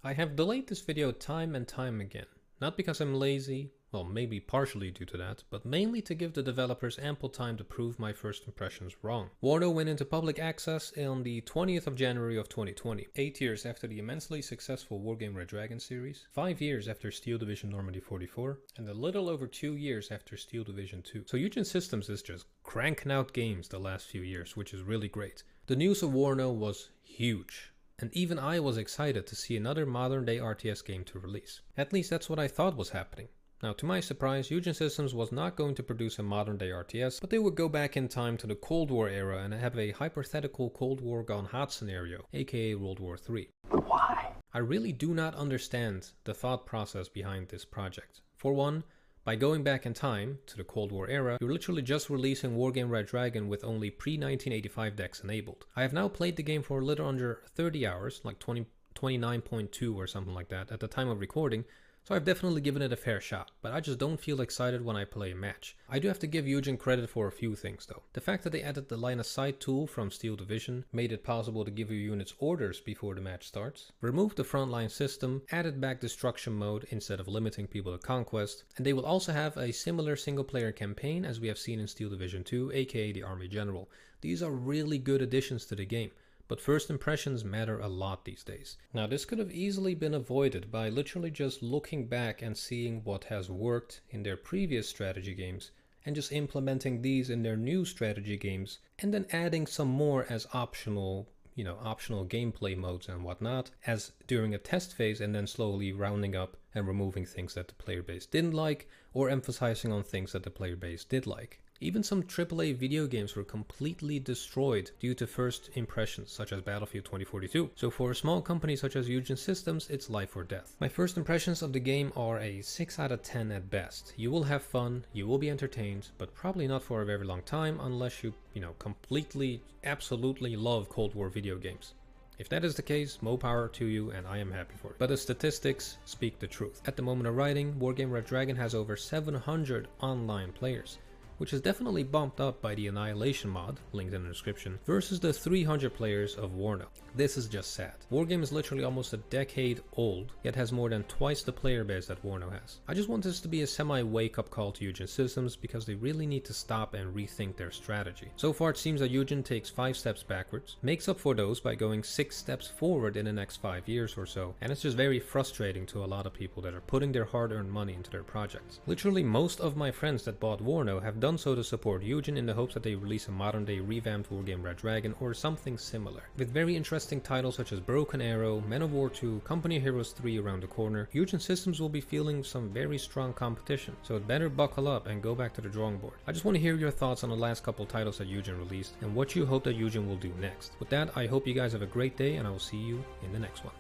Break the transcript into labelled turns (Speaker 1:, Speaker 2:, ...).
Speaker 1: I have delayed this video time and time again, not because I'm lazy, well maybe partially due to that, but mainly to give the developers ample time to prove my first impressions wrong. Warno went into public access on the 20th of January of 2020, 8 years after the immensely successful Wargame Red Dragon series, 5 years after Steel Division Normandy 44, and a little over 2 years after Steel Division 2. So Eugen Systems is just cranking out games the last few years, which is really great. The news of Warno was huge. And even I was excited to see another modern day RTS game to release. At least that's what I thought was happening. Now to my surprise, Eugen Systems was not going to produce a modern day RTS, but they would go back in time to the Cold War era and have a hypothetical Cold War gone hot scenario, aka World War III.
Speaker 2: But why?
Speaker 1: I really do not understand the thought process behind this project. For one, by going back in time to the Cold War era, you're literally just releasing Wargame Red Dragon with only pre-1985 decks enabled. I have now played the game for a little under 30 hours, like 29.2 or something like that at the time of recording, so I've definitely given it a fair shot, but I just don't feel excited when I play a match. I do have to give Eugen credit for a few things though. The fact that they added the line of sight tool from Steel Division, made it possible to give your units orders before the match starts, removed the frontline system, added back destruction mode instead of limiting people to conquest, and they will also have a similar single player campaign as we have seen in Steel Division 2, aka the Army General. These are really good additions to the game. But first impressions matter a lot these days. Now this could have easily been avoided by literally just looking back and seeing what has worked in their previous strategy games and just implementing these in their new strategy games and then adding some more as optional gameplay modes and whatnot as during a test phase, and then slowly rounding up and removing things that the player base didn't like or emphasizing on things that the player base did like. Even some AAA video games were completely destroyed due to first impressions, such as Battlefield 2042. So for a small company such as Eugen Systems, it's life or death. My first impressions of the game are a 6 out of 10 at best. You will have fun, you will be entertained, but probably not for a very long time unless you completely, absolutely love Cold War video games. If that is the case, more power to you and I am happy for it. But the statistics speak the truth. At the moment of writing, Wargame Red Dragon has over 700 online players, which is definitely bumped up by the Annihilation mod, linked in the description, versus the 300 players of Warno. This is just sad. Wargame is literally almost a decade old, yet has more than twice the player base that Warno has. I just want this to be a semi-wake-up call to Eugen Systems because they really need to stop and rethink their strategy. So far it seems that Eugen takes 5 steps backwards, makes up for those by going 6 steps forward in the next 5 years or so, and it's just very frustrating to a lot of people that are putting their hard-earned money into their projects. Literally most of my friends that bought Warno have done so to support Eugen in the hopes that they release a modern day revamped Wargame Red Dragon or something similar. With very interesting titles such as Broken Arrow, Men of War 2, Company of Heroes 3 around the corner, Eugen Systems will be feeling some very strong competition, so it better buckle up and go back to the drawing board. I just want to hear your thoughts on the last couple titles that Eugen released and what you hope that Eugen will do next. With that, I hope you guys have a great day and I will see you in the next one.